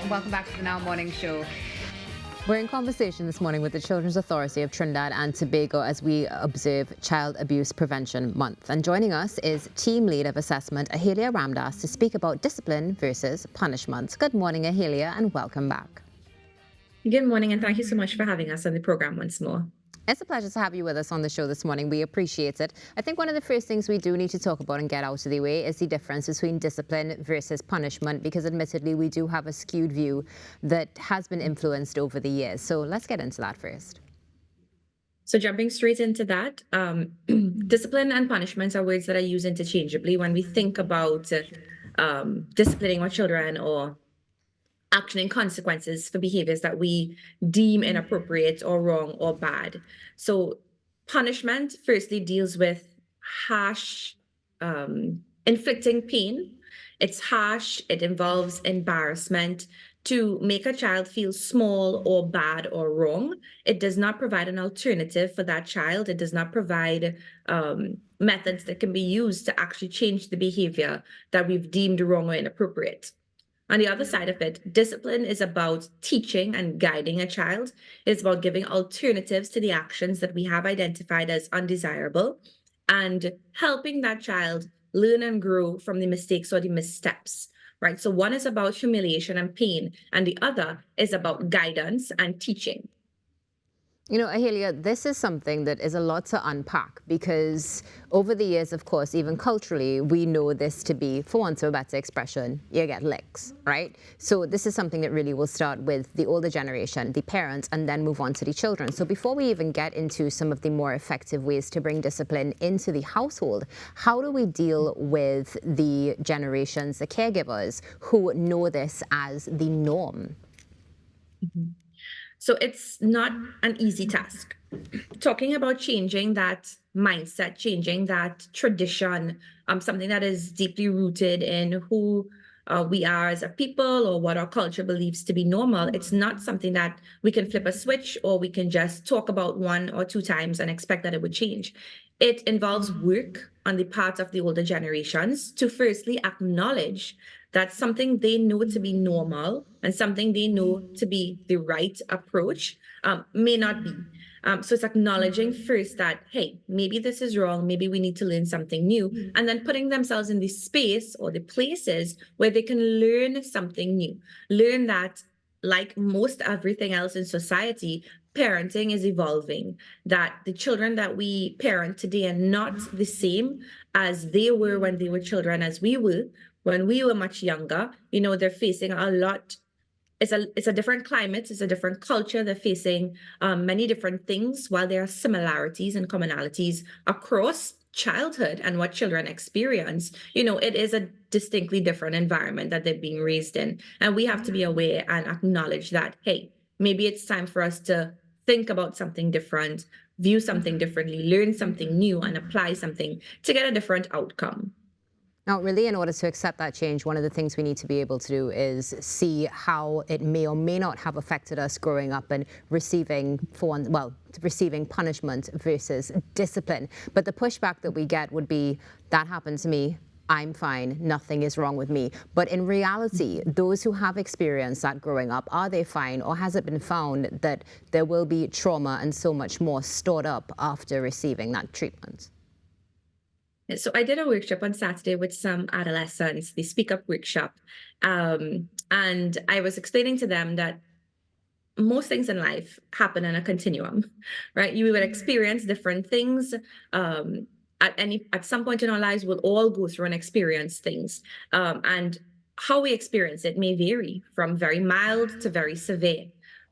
Welcome back to the Now Morning Show. We're in conversation this morning with the Children's Authority of Trinidad and Tobago as we observe Child Abuse Prevention Month. And joining us is Team Lead of Assessment, Ahelia Ramdas, to speak about discipline versus punishment. Good morning, Ahelia, and welcome back. Good morning, and thank you so much for having us on the program once more. It's a pleasure to have you with us on the show this morning. We appreciate it. I think one of the first things we do need to talk about and get out of the way is the difference between discipline versus punishment, because admittedly we do have a skewed view that has been influenced over the years. So let's get into that first. So jumping straight into that, discipline and punishment are words that are used interchangeably when we think about disciplining our children or actioning consequences for behaviors that we deem inappropriate or wrong or bad. So punishment firstly deals with harsh, inflicting pain. It's harsh, it involves embarrassment to make a child feel small or bad or wrong. It does not provide an alternative for that child. It does not provide methods that can be used to actually change the behavior that we've deemed wrong or inappropriate. On the other side of it, discipline is about teaching and guiding a child. It's about giving alternatives to the actions that we have identified as undesirable and helping that child learn and grow from the mistakes or the missteps, right? So one is about humiliation and pain, and the other is about guidance and teaching. You know, Ahelia, this is something that is a lot to unpack because over the years, of course, even culturally, we know this to be, for want of a better expression, you get licks, right? So this is something that really will start with the older generation, the parents, and then move on to the children. So before we even get into some of the more effective ways to bring discipline into the household, how do we deal with the generations, the caregivers, who know this as the norm? Mm-hmm. So it's not an easy task. Talking about changing that mindset, changing that tradition, something that is deeply rooted in who we are as a people or what our culture believes to be normal. It's not something that we can flip a switch or we can just talk about one or two times and expect that it would change. It involves work on the part of the older generations to firstly acknowledge that something they know to be normal and something they know to be the right approach may not be. So it's acknowledging first that, hey, maybe this is wrong, maybe we need to learn something new, and then putting themselves in the space or the places where they can learn something new. Learn that, like most everything else in society, parenting is evolving, that the children that we parent today are not the same as they were when they were children, as we were when we were much younger. You know, they're facing a lot. It's a different climate, it's a different culture. They're facing many different things. While there are similarities and commonalities across childhood and what children experience, you know, it is a distinctly different environment that they're being raised in. And we have to be aware and acknowledge that, hey, maybe it's time for us to think about something different, view something differently, learn something new, and apply something to get a different outcome. Now, really, in order to accept that change, one of the things we need to be able to do is see how it may or may not have affected us growing up and receiving punishment versus discipline. But the pushback that we get would be, that happened to me, I'm fine, nothing is wrong with me. But in reality, those who have experienced that growing up, are they fine, or has it been found that there will be trauma and so much more stored up after receiving that treatment? So I did a workshop on Saturday with some adolescents, the Speak Up workshop. And I was explaining to them that most things in life happen in a continuum, right? You will experience different things. At some point in our lives, we'll all go through and experience things. And how we experience it may vary from very mild to very severe.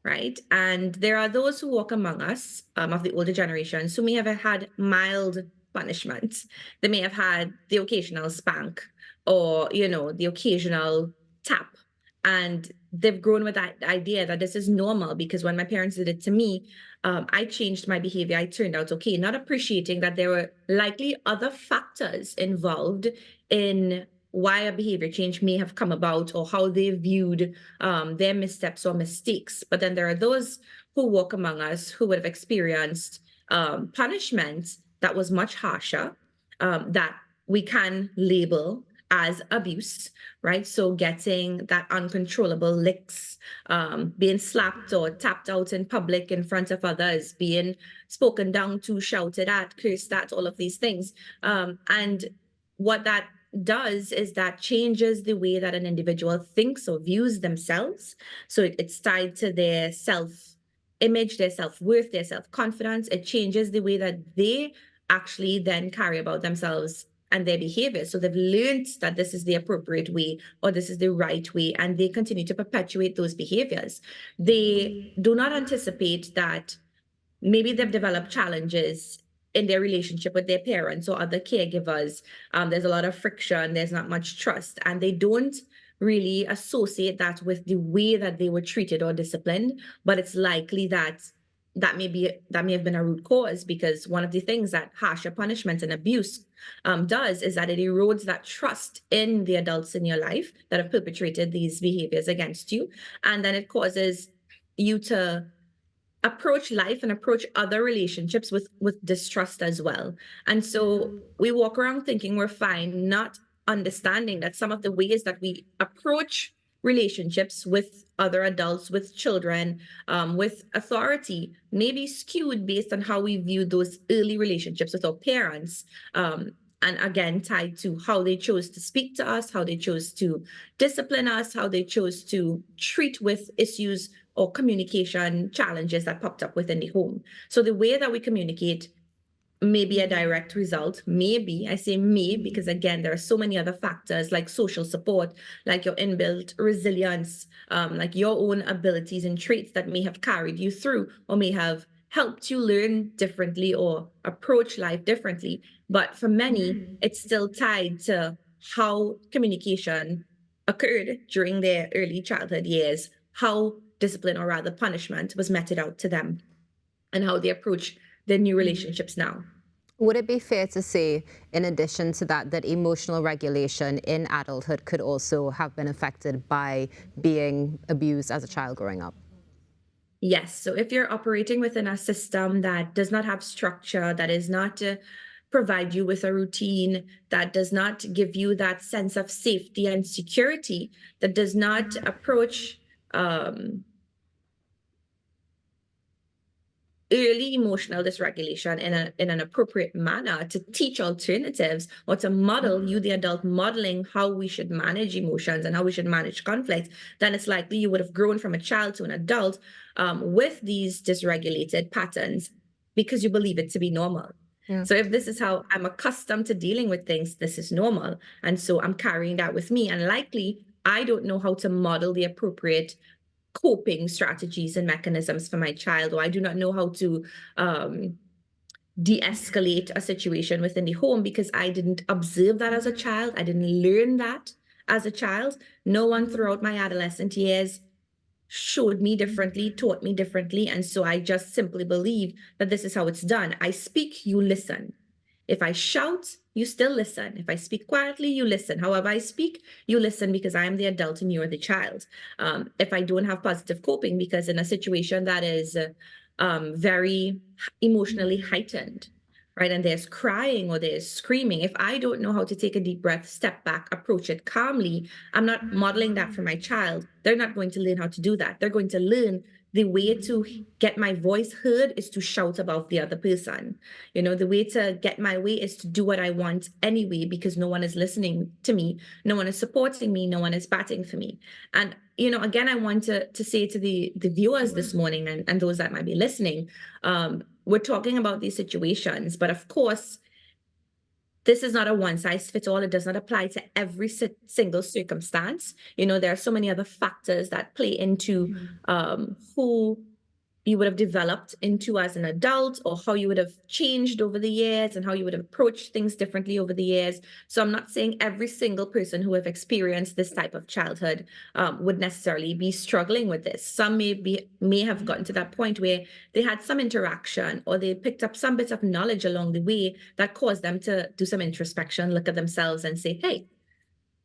Right. And there are those who walk among us of the older generations who may have had mild punishment. They may have had the occasional spank or, you know, the occasional tap. And they've grown with that idea that this is normal because when my parents did it to me, I changed my behavior. I turned out okay, not appreciating that there were likely other factors involved in why a behavior change may have come about or how they viewed their missteps or mistakes. But then there are those who walk among us who would have experienced punishment that was much harsher, that we can label as abuse, right? So getting that uncontrollable licks, being slapped or tapped out in public in front of others, being spoken down to, shouted at, cursed at, all of these things. And what that does is that changes the way that an individual thinks or views themselves. So it's tied to their self image, their self worth, their self confidence. It changes the way that they actually then carry about themselves and their behavior. So they've learned that this is the appropriate way or this is the right way, and they continue to perpetuate those behaviors. They do not anticipate that maybe they've developed challenges in their relationship with their parents or other caregivers. There's a lot of friction, there's not much trust, and they don't really associate that with the way that they were treated or disciplined. But it's likely that that may have been a root cause, because one of the things that harsher punishment and abuse does is that it erodes that trust in the adults in your life that have perpetrated these behaviors against you, and then it causes you to approach life and approach other relationships with distrust as well. And so we walk around thinking we're fine, not understanding that some of the ways that we approach relationships with other adults, with children, with authority, may be skewed based on how we view those early relationships with our parents. And again, tied to how they chose to speak to us, how they chose to discipline us, how they chose to treat with issues or communication challenges that popped up within the home. So the way that we communicate may be a direct result, maybe, I say may, because again, there are so many other factors like social support, like your inbuilt resilience, like your own abilities and traits that may have carried you through or may have helped you learn differently or approach life differently. But for many, it's still tied to how communication occurred during their early childhood years, how discipline or rather punishment was meted out to them, and how they approach their new relationships now. Would it be fair to say, in addition to that, that emotional regulation in adulthood could also have been affected by being abused as a child growing up? Yes. So if you're operating within a system that does not have structure, that is not to provide you with a routine, that does not give you that sense of safety and security, that does not approach early emotional dysregulation in an appropriate manner to teach alternatives or to model you, the adult, modeling how we should manage emotions and how we should manage conflict, then it's likely you would have grown from a child to an adult with these dysregulated patterns because you believe it to be normal. Yeah. So if this is how I'm accustomed to dealing with things, this is normal. And so I'm carrying that with me. And likely I don't know how to model the appropriate coping strategies and mechanisms for my child, or I do not know how to de-escalate a situation within the home because I didn't observe that as a child. I didn't learn that as a child. No one throughout my adolescent years showed me differently, taught me differently. And so I just simply believe that this is how it's done. I speak, you listen. If I shout, you still listen. If I speak quietly, you listen. However I speak, you listen because I am the adult and you're the child. If I don't have positive coping, because in a situation that is very emotionally heightened, right, and there's crying or there's screaming, if I don't know how to take a deep breath, step back, approach it calmly, I'm not modeling that for my child. They're not going to learn how to do that. They're going to learn the way to get my voice heard is to shout about the other person. You know, the way to get my way is to do what I want anyway, because no one is listening to me. No one is supporting me. No one is batting for me. And, you know, again, I want to say to the viewers this morning and those that might be listening, we're talking about these situations, but of course, this is not a one size fits all. It does not apply to every single circumstance. You know, there are so many other factors that play into who you would have developed into as an adult, or how you would have changed over the years and how you would have approached things differently over the years. So I'm not saying every single person who have experienced this type of childhood would necessarily be struggling with this. Some may have gotten to that point where they had some interaction or they picked up some bits of knowledge along the way that caused them to do some introspection, look at themselves and say, hey,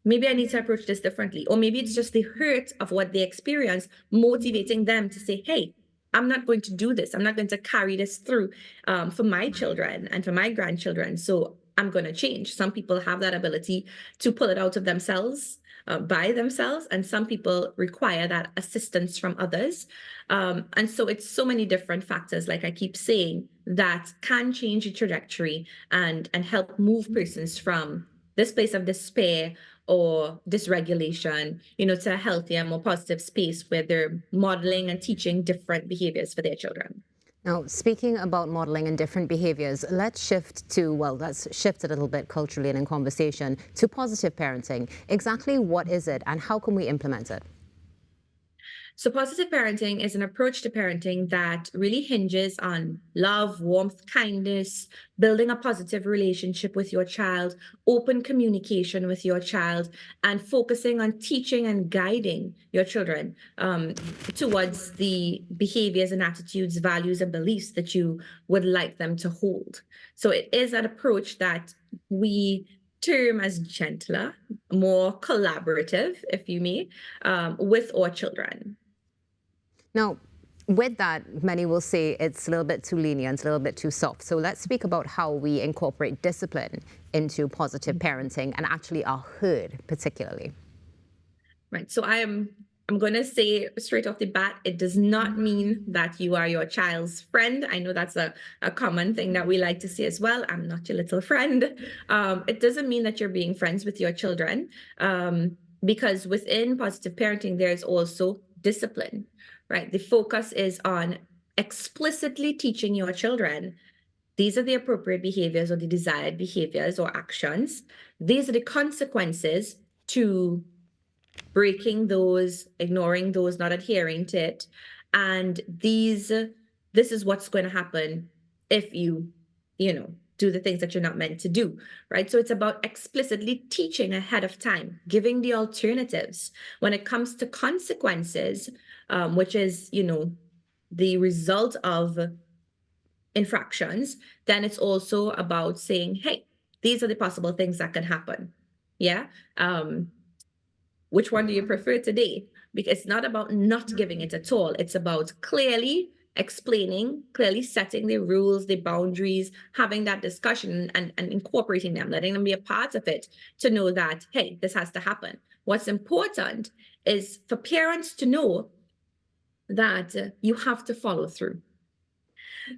maybe I need to approach this differently. Or maybe it's just the hurt of what they experienced motivating them to say, hey, I'm not going to do this. I'm not going to carry this through for my children and for my grandchildren. So I'm going to change. Some people have that ability to pull it out of themselves by themselves, and some people require that assistance from others. And so it's so many different factors, like I keep saying, that can change the trajectory and help move persons from this place of despair or dysregulation, to a healthier, more positive space where they're modeling and teaching different behaviors for their children. Now, speaking about modeling and different behaviors, let's shift a little bit culturally and in conversation to positive parenting. Exactly what is it and how can we implement it? So, positive parenting is an approach to parenting that really hinges on love, warmth, kindness, building a positive relationship with your child, open communication with your child, and focusing on teaching and guiding your children towards the behaviors and attitudes, values, and beliefs that you would like them to hold. So, it is an approach that we term as gentler, more collaborative, if you may, with our children. Now, with that, many will say it's a little bit too lenient, a little bit too soft. So let's speak about how we incorporate discipline into positive parenting and actually our herd particularly. Right. So I'm going to say straight off the bat, it does not mean that you are your child's friend. I know that's a common thing that we like to say as well. I'm not your little friend. It doesn't mean that you're being friends with your children, because within positive parenting, there's also discipline, right? The focus is on explicitly teaching your children these are the appropriate behaviors or the desired behaviors or actions. These are the consequences to breaking those, ignoring those, not adhering to it. And this is what's going to happen if you do the things that you're not meant to do, right? So it's about explicitly teaching ahead of time, giving the alternatives. When it comes to consequences, which is, the result of infractions, then it's also about saying, hey, these are the possible things that can happen. Yeah. Which one do you prefer today? Because it's not about not giving it at all. It's about clearly explaining, clearly setting the rules, the boundaries, having that discussion and incorporating them, letting them be a part of it to know that, hey, this has to happen. What's important is for parents to know that you have to follow through.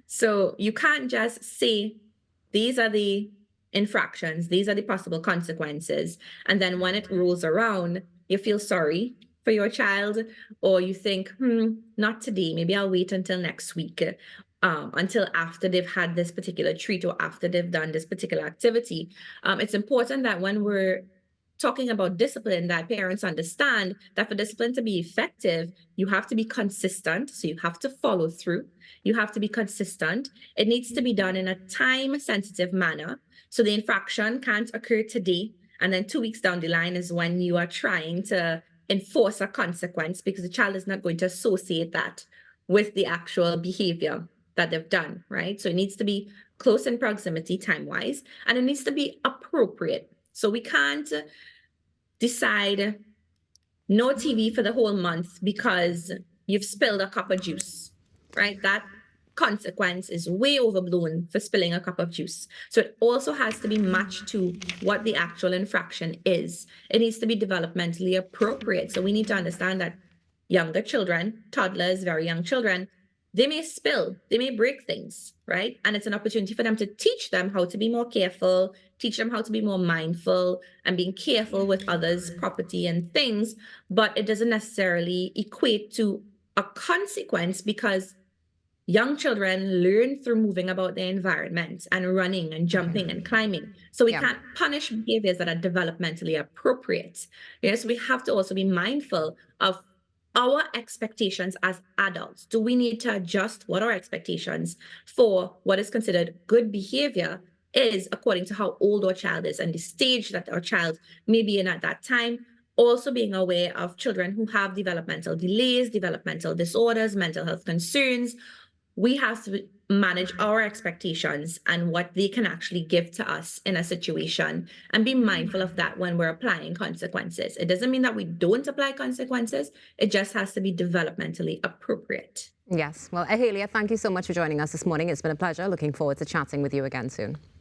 So you can't just say, these are the infractions, these are the possible consequences. And then when it rolls around, you feel sorry for your child, or you think, not today, maybe I'll wait until next week, until after they've had this particular treat or after they've done this particular activity. It's important that when we're talking about discipline, that parents understand that for discipline to be effective, you have to be consistent. So you have to follow through. You have to be consistent. It needs to be done in a time sensitive manner. So the infraction can't occur today. And then 2 weeks down the line is when you are trying to enforce a consequence, because the child is not going to associate that with the actual behavior that they've done, right? So it needs to be close in proximity time wise, and it needs to be appropriate. So we can't decide no TV for the whole month because you've spilled a cup of juice, right? That consequence is way overblown for spilling a cup of juice. So it also has to be matched to what the actual infraction is. It needs to be developmentally appropriate. So we need to understand that younger children, toddlers, very young children, they may spill, they may break things, right? And it's an opportunity for them to teach them how to be more careful, teach them how to be more mindful and being careful with others' property and things. But it doesn't necessarily equate to a consequence, because young children learn through moving about their environment and running and jumping and climbing. So we can't punish behaviors that are developmentally appropriate. Yes, we have to also be mindful of our expectations as adults. Do we need to adjust what our expectations for what is considered good behavior is according to how old our child is and the stage that our child may be in at that time? Also being aware of children who have developmental delays, developmental disorders, mental health concerns. We have to manage our expectations and what they can actually give to us in a situation, and be mindful of that when we're applying consequences. It doesn't mean that we don't apply consequences. It just has to be developmentally appropriate. Yes. Well, Ahelia, thank you so much for joining us this morning. It's been a pleasure. Looking forward to chatting with you again soon.